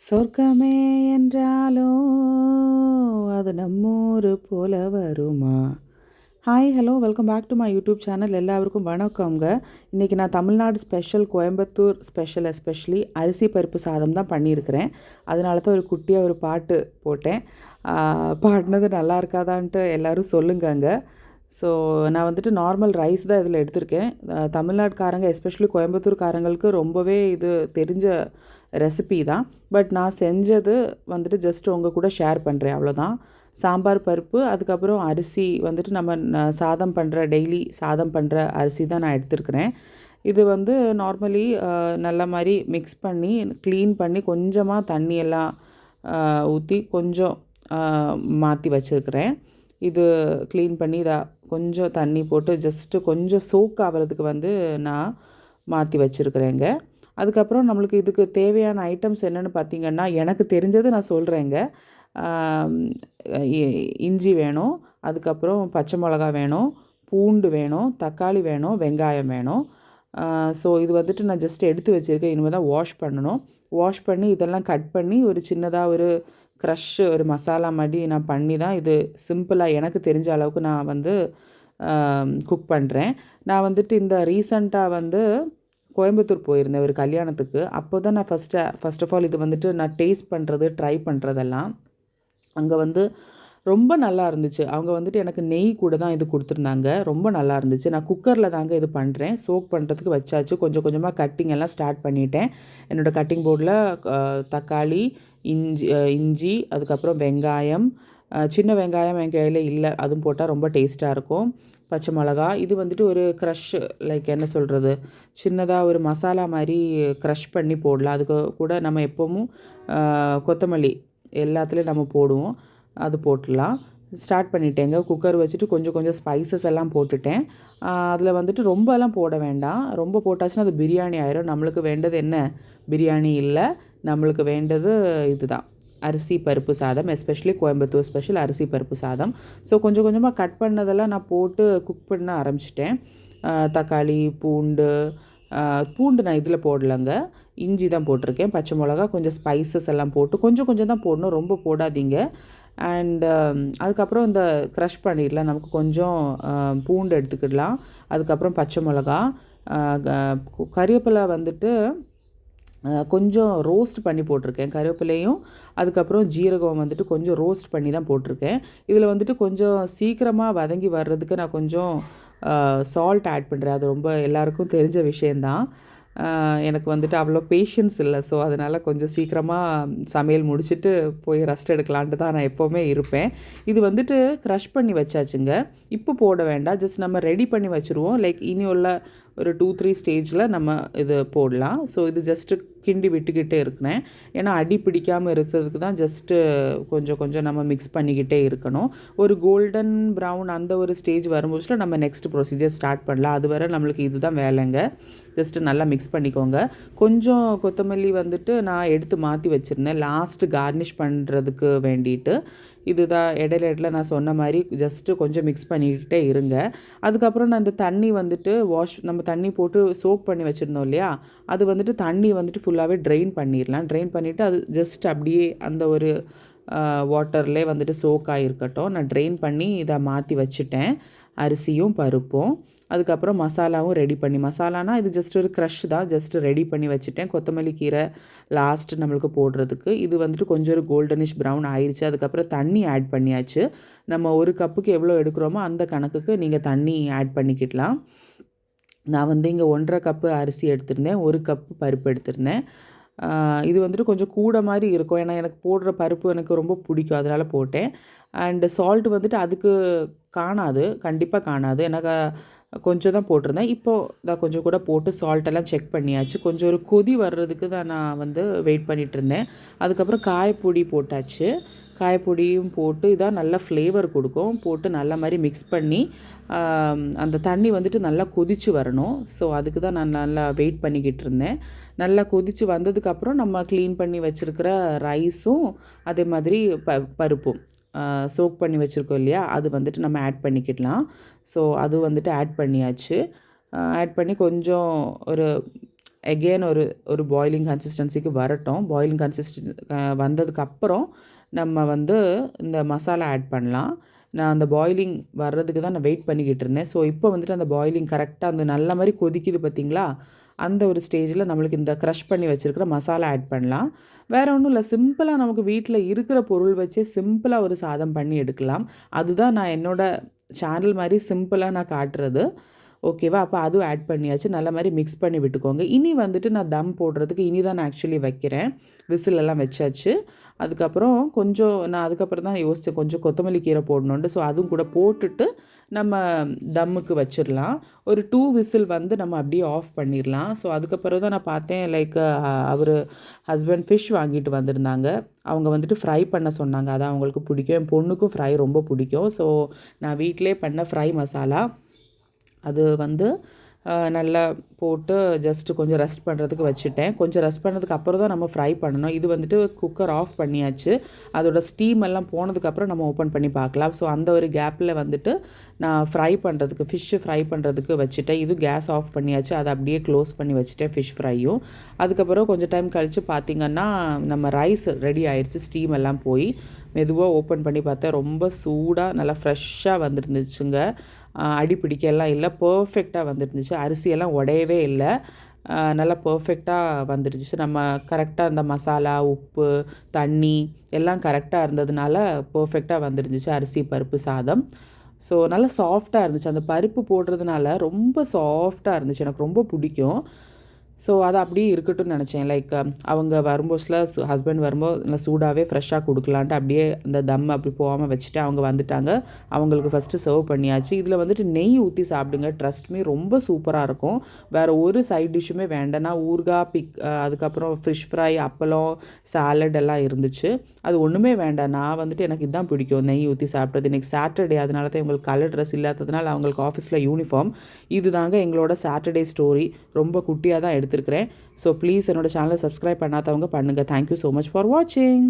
சொர்க்கமே என்றாலும் அது நம்மூரு போல வருமா? Hi hello welcome back to my YouTube channel. எல்லாருக்கும் வணக்கங்க. இன்றைக்கி நான் Tamil Nadu special, Coimbatore special, especially அரிசி பருப்பு சாதம் தான் பண்ணியிருக்கிறேன். அதனால தான் ஒரு குட்டியாக ஒரு பாட்டு போட்டேன். பாடினது நல்லா இருக்காதான்ட்டு எல்லோரும் சொல்லுங்கங்க. ஸோ நான் வந்துட்டு நார்மல் ரைஸ் தான் இதில் எடுத்திருக்கேன். தமிழ்நாட்டுக்காரங்க எஸ்பெஷலி கோயம்புத்தூர்காரங்களுக்கு ரொம்பவே இது தெரிஞ்ச ரெசிபி தான். பட் நான் செஞ்சது வந்துட்டு ஜஸ்ட் உங்கள் கூட ஷேர் பண்ணுறேன், அவ்வளோதான். சாம்பார் பருப்பு, அதுக்கப்புறம் அரிசி வந்துட்டு நம்ம சாதம் பண்ணுற டெய்லி சாதம் பண்ணுற அரிசி தான் நான் எடுத்துருக்கிறேன். இது வந்து நார்மலி நல்ல மாதிரி மிக்ஸ் பண்ணி க்ளீன் பண்ணி கொஞ்சமாக தண்ணியெல்லாம் ஊற்றி கொஞ்சம் மாற்றி வச்சுருக்கிறேன். இது க்ளீன் பண்ணி இதை கொஞ்சம் தண்ணி போட்டு ஜஸ்ட்டு கொஞ்சம் சோக் ஆகிறதுக்கு வந்து நான் மாற்றி வச்சுருக்கிறேங்க. அதுக்கப்புறம் நம்மளுக்கு இதுக்கு தேவையான ஐட்டம்ஸ் என்னென்னு பார்த்திங்கன்னா, எனக்கு தெரிஞ்சது நான் சொல்கிறேங்க. இஞ்சி வேணும், அதுக்கப்புறம் பச்சை மிளகா வேணும், பூண்டு வேணும், தக்காளி வேணும், வெங்காயம் வேணும். ஸோ இது வந்துட்டு நான் ஜஸ்ட் எடுத்து வச்சுருக்கேன். இனிமேல் தான் வாஷ் பண்ணணும். வாஷ் பண்ணி இதெல்லாம் கட் பண்ணி ஒரு சின்னதாக ஒரு ஒரு மசாலா மாதிரி நான் பண்ணி தான் இது சிம்பிளாக எனக்கு தெரிஞ்ச அளவுக்கு நான் வந்து குக் பண்ணுறேன். நான் வந்துட்டு இந்த ரீசண்டாக வந்து கோயம்புத்தூர் போயிருந்தேன் ஒரு கல்யாணத்துக்கு. அப்போ தான் நான் ஃபஸ்ட் ஆஃப் ஆல் இது வந்துட்டு நான் டேஸ்ட் பண்ணுறது, ட்ரை பண்ணுறதெல்லாம். அங்கே வந்து ரொம்ப நல்லா இருந்துச்சு. அவங்க வந்துட்டு எனக்கு நெய் கூட தான் இது கொடுத்துருந்தாங்க. ரொம்ப நல்லா இருந்துச்சு. நான் குக்கரில் தாங்க இது பண்ணுறேன். சோக் பண்ணுறதுக்கு வச்சாச்சு. கொஞ்சம் கொஞ்சமாக கட்டிங் எல்லாம் ஸ்டார்ட் பண்ணிட்டேன். என்னோடய கட்டிங் போர்டில் தக்காளி, இஞ்சி, அதுக்கப்புறம் வெங்காயம், சின்ன வெங்காயம் என் கையில் இல்லை, அதுவும் போட்டால் ரொம்ப டேஸ்ட்டாக இருக்கும். பச்சை மிளகா, இது வந்துட்டு ஒரு க்ரஷ், லைக் என்ன சொல்கிறது, சின்னதாக ஒரு மசாலா மாதிரி க்ரஷ் பண்ணி போடலாம். அதுக்கு கூட நம்ம எப்போவும் கொத்தமல்லி எல்லாத்துலேயும் நம்ம போடுவோம், அது போட்டுடலாம். ஸ்டார்ட் பண்ணிட்டேங்க. குக்கர் வச்சுட்டு கொஞ்சம் கொஞ்சம் ஸ்பைசஸ் எல்லாம் போட்டுட்டேன். அதில் வந்துட்டு ரொம்பலாம் போட வேண்டாம். ரொம்ப போட்டாச்சுன்னா அது பிரியாணி ஆயிரும். நம்மளுக்கு வேண்டது என்ன, பிரியாணி இல்லை. நம்மளுக்கு வேண்டது இதுதான், அரிசி பருப்பு சாதம், எஸ்பெஷலி கோயம்புத்தூர் ஸ்பெஷல் அரிசி பருப்பு சாதம். ஸோ கொஞ்சம் கொஞ்சமாக கட் பண்ணதெல்லாம் நான் போட்டு குக் பண்ண ஆரம்பிச்சிட்டேன். தக்காளி, பூண்டு நான் இதில் போடலைங்க, இஞ்சி தான் போட்டிருக்கேன். பச்சை மிளகா, கொஞ்சம் ஸ்பைசஸ் எல்லாம் போட்டு கொஞ்சம் கொஞ்சம் தான் போடணும், ரொம்ப போடாதீங்க. அண்ட் அதுக்கப்புறம் இந்த க்ரஷ் பண்ணிடலாம். நமக்கு கொஞ்சம் பூண்டு எடுத்துக்கிடலாம். அதுக்கப்புறம் பச்சை மிளகா, கறிவேப்பிலை வந்துட்டு கொஞ்சம் ரோஸ்ட் பண்ணி போட்டிருக்கேன். கருவேப்பிலையும் அதுக்கப்புறம் ஜீரகம் வந்துட்டு கொஞ்சம் ரோஸ்ட் பண்ணி தான் போட்டிருக்கேன். இதில் வந்துட்டு கொஞ்சம் சீக்கிரமாக வதங்கி வர்றதுக்கு நான் கொஞ்சம் சால்ட் ஆட் பண்ணுறேன். அது ரொம்ப எல்லாருக்கும் தெரிஞ்ச விஷயந்தான். எனக்கு வந்துட்டு அவ்வளோ பேஷன்ஸ் இல்லை. ஸோ அதனால் கொஞ்சம் சீக்கிரமாக சமையல் முடிச்சுட்டு போய் ரெஸ்ட் எடுக்கலான்ட்டு தான் நான் எப்போவுமே இருப்பேன். இது வந்துட்டு க்ரஷ் பண்ணி வச்சாச்சுங்க. இப்போ போட வேண்டாம், ஜஸ்ட் நம்ம ரெடி பண்ணி வச்சுருவோம். லைக் இனி உள்ள ஒரு 2-3 ஸ்டேஜில் நம்ம இது போடலாம். ஸோ இது ஜஸ்ட்டு கிண்டி விட்டுக்கிட்டே இருக்கிறேன். ஏன்னா அடி பிடிக்காமல் இருக்கிறதுக்கு தான் ஜஸ்ட்டு கொஞ்சம் கொஞ்சம் நம்ம மிக்ஸ் பண்ணிக்கிட்டே இருக்கணும். ஒரு கோல்டன் ப்ரௌன் அந்த ஒரு ஸ்டேஜ் வரும்போது நம்ம நெக்ஸ்ட் ப்ரொசீஜர் ஸ்டார்ட் பண்ணலாம். அது வரை நம்மளுக்கு இதுதான் வேலைங்க. ஜஸ்ட்டு நல்லா மிக்ஸ் பண்ணிக்கோங்க. கொஞ்சம் கொத்தமல்லி வந்துட்டு நான் எடுத்து மாற்றி வச்சுருந்தேன் லாஸ்ட்டு கார்னிஷ் பண்ணுறதுக்கு வேண்டிட்டு. இதுதான் இடையில நான் சொன்ன மாதிரி ஜஸ்ட்டு கொஞ்சம் மிக்ஸ் பண்ணிக்கிட்டே இருங்க. அதுக்கப்புறம் நான் இந்த தண்ணி வந்துட்டு நம்ம தண்ணி போட்டு சோக் பண்ணி வச்சுருந்தோம் இல்லையா, அது வந்துட்டு தண்ணி வந்துட்டு ஃபுல்லாகவே ட்ரெயின் பண்ணிடலாம். ட்ரெயின் பண்ணிவிட்டு அது ஜஸ்ட் அப்படியே அந்த ஒரு வாட்டர்லே வந்துட்டு சோக் ஆகிருக்கட்டும். நான் ட்ரெயின் பண்ணி இதை மாற்றி வச்சுட்டேன், அரிசியும் பருப்பும். அதுக்கப்புறம் மசாலாவும் ரெடி பண்ணி, மசாலானா இது ஜஸ்ட் ஒரு க்ரஷ் தான், ஜஸ்ட்டு ரெடி பண்ணி வச்சுட்டேன். கொத்தமல்லி கீரை லாஸ்ட்டு நம்மளுக்கு போடுறதுக்கு. இது வந்துட்டு கொஞ்சம் ஒரு கோல்டனிஷ் ப்ரௌன் ஆயிடுச்சு. அதுக்கப்புறம் தண்ணி ஆட் பண்ணியாச்சு. நம்ம ஒரு கப்புக்கு எவ்வளோ எடுக்கிறோமோ அந்த கணக்குக்கு நீங்கள் தண்ணி ஆட் பண்ணிக்கிடலாம். நான் வந்து இங்கே 1.5 கப்பு அரிசி எடுத்திருந்தேன், 1 கப்பு பருப்பு எடுத்திருந்தேன். இது வந்துட்டு கொஞ்சம் கூட மாதிரி இருக்கும், ஏன்னா எனக்கு போடுற பருப்பு எனக்கு ரொம்ப பிடிக்கும், அதனால் போட்டேன். அண்டு சால்ட் வந்துட்டு அதுக்கு காணாது, கண்டிப்பாக காணாது. எனக்கு கொஞ்சம் தான் போட்டிருந்தேன். இப்போது நான் கொஞ்சம் கூட போட்டு சால்ட்டெல்லாம் செக் பண்ணியாச்சு. கொஞ்சம் ஒரு கொதி வர்றதுக்கு தான் நான் வந்து வெயிட் பண்ணிகிட்ருந்தேன். அதுக்கப்புறம் காயப்பொடி போட்டாச்சு. காயப்பொடியும் போட்டு இதான் நல்லா ஃப்ளேவர் கொடுக்கும். போட்டு நல்ல மாதிரி மிக்ஸ் பண்ணி அந்த தண்ணி வந்துட்டு நல்லா கொதித்து வரணும். ஸோ அதுக்கு தான் நான் நல்லா வெயிட் பண்ணிக்கிட்டு இருந்தேன். நல்லா கொதித்து வந்ததுக்கப்புறம் நம்ம க்ளீன் பண்ணி வச்சுருக்கிற ரைஸும் அதே மாதிரி பருப்பும் சோக் பண்ணி வச்சுருக்கோம் இல்லையா, அது வந்துட்டு நம்ம ஆட் பண்ணிக்கிடலாம். ஸோ அது வந்துட்டு ஆட் பண்ணியாச்சு. ஆட் பண்ணி கொஞ்சம் ஒரு எகெயின் ஒரு பாயிலிங் கன்சிஸ்டன்சிக்கு வரட்டும். பாயிலிங் வந்ததுக்கப்புறம் நம்ம வந்து இந்த மசாலா ஆட் பண்ணலாம். நான் அந்த பாயிலிங் வர்றதுக்கு தான் நான் வெயிட் பண்ணிக்கிட்டு இருந்தேன். ஸோ இப்போ வந்துட்டு அந்த பாயிலிங் கரெக்டாக அந்த நல்ல மாதிரி கொதிக்குது பார்த்தீங்களா? அந்த ஒரு ஸ்டேஜில் நம்மளுக்கு இந்த க்ரஷ் பண்ணி வச்சுருக்கிற மசாலா ஆட் பண்ணலாம். வேறு ஒன்றும் இல்லை, சிம்பிளாக நமக்கு வீட்டில் இருக்கிற பொருள் வச்சே சிம்பிளாக ஒரு சாதம் பண்ணி எடுக்கலாம். அதுதான் நான் என்னோடய சேனல் மாதிரி சிம்பிளாக நான் காட்டுறது. ஓகேவா? அப்போ அதுவும் ஆட் பண்ணியாச்சு. நல்ல மாதிரி மிக்ஸ் பண்ணி விட்டுக்கோங்க. இனி வந்துட்டு நான் தம் போடுறதுக்கு இனி தான் நான் ஆக்சுவலி வைக்கிறேன். விசில் எல்லாம் வச்சாச்சு. அதுக்கப்புறம் நான் அதுக்கப்புறம் தான் யோசித்தேன் கொஞ்சம் கொத்தமல்லி கீரை போடணுன்ட்டு. ஸோ அதுவும் கூட போட்டுட்டு நம்ம தம்முக்கு வச்சிடலாம். ஒரு 2 விசில் வந்து நம்ம அப்படியே ஆஃப் பண்ணிடலாம். ஸோ அதுக்கப்புறம் தான் நான் பார்த்தேன், லைக் அவர் ஹஸ்பண்ட் ஃபிஷ் வாங்கிட்டு வந்திருந்தாங்க. அவங்க வந்துட்டு ஃப்ரை பண்ண சொன்னாங்க. அதான் அவங்களுக்கு பிடிக்கும். என் பொண்ணுக்கும் ஃப்ரை ரொம்ப பிடிக்கும். ஸோ நான் வீட்டிலே பண்ண ஃப்ரை மசாலா அது வந்து நல்லா போட்டு ஜஸ்ட்டு கொஞ்சம் ரெஸ்ட் பண்ணுறதுக்கு வச்சுட்டேன். கொஞ்சம் ரெஸ்ட் பண்ணதுக்கு அப்புறம் தான் நம்ம ஃப்ரை பண்ணணும். இது வந்துட்டு குக்கர் ஆஃப் பண்ணியாச்சு. அதோட ஸ்டீம் எல்லாம் போனதுக்கப்புறம் நம்ம ஓப்பன் பண்ணி பார்க்கலாம். ஸோ அந்த ஒரு கேப்பில் வந்துட்டு நான் ஃபிஷ்ஷு ஃப்ரை பண்ணுறதுக்கு வச்சுட்டேன். இது கேஸ் ஆஃப் பண்ணியாச்சு. அதை அப்படியே க்ளோஸ் பண்ணி வச்சுட்டேன் ஃபிஷ் ஃப்ரையும். அதுக்கப்புறம் கொஞ்சம் டைம் கழித்து பார்த்திங்கன்னா நம்ம ரைஸ் ரெடி ஆயிடுச்சு. ஸ்டீம் எல்லாம் போய் மெதுவாக ஓப்பன் பண்ணி பார்த்தேன். ரொம்ப சூடாக நல்லா ஃப்ரெஷ்ஷாக வந்துருந்துச்சுங்க. அடி பிடிக்கலாம் இல்லை, பர்ஃபெக்டாக வந்துருந்துச்சு. அரிசியெல்லாம் உடையவே இல்லை, நல்லா பர்ஃபெக்டாக வந்துருந்துச்சு. நம்ம கரெக்டாக அந்த மசாலா, உப்பு, தண்ணி எல்லாம் கரெக்டாக இருந்ததுனால பர்ஃபெக்டாக வந்துருந்துச்சு அரிசி பருப்பு சாதம். ஸோ நல்லா சாஃப்டாக இருந்துச்சு. அந்த பருப்பு போடுறதுனால ரொம்ப சாஃப்டாக இருந்துச்சு. எனக்கு ரொம்ப பிடிக்கும். ஸோ அது அப்படியே இருக்கட்டும்னு நினச்சேன். லைக் அவங்க வரும்போதுல ஹஸ்பண்ட் வரும்போது நல்லா சூடாகவே ஃப்ரெஷ்ஷாக கொடுக்கலான்ட்டு அப்படியே அந்த தம் அப்படி போகாமல் வச்சுட்டு அவங்க வந்துட்டாங்க. அவங்களுக்கு ஃபஸ்ட்டு சர்வ் பண்ணியாச்சு. இதில் வந்துட்டு நெய் ஊற்றி சாப்பிடுங்க. ட்ரஸ்ட் மீ, ரொம்ப சூப்பராக இருக்கும். வேறு ஒரு சைட் டிஷ்ஷுமே வேண்டாம். ஊறுகாய், அதுக்கப்புறம் ஃபிஷ் ஃப்ரை, அப்பளம், சாலட் எல்லாம் இருந்துச்சு. அது ஒன்றுமே வேண்டாம். நான் வந்துட்டு எனக்கு இதுதான் பிடிக்கும், நெய் ஊற்றி சாப்பிட்றது. இன்றைக்கி சாட்டர்டே, அதனால தான் இவங்களுக்கு கலர் ட்ரெஸ் இல்லாததுனால அவங்களுக்கு ஆஃபீஸில் யூனிஃபார்ம். இது தாங்க எங்களோட சாட்டர்டே ஸ்டோரி. ரொம்ப குட்டியாக தான் எடுத்துருக்கிறேன். ஸோ ப்ளீஸ் என்னோட சேனலை சப்ஸ்கிரைப் பண்ணாதவங்க பண்ணுங்கள். தேங்க்யூ ஸோ மச் ஃபார் வாட்சிங்.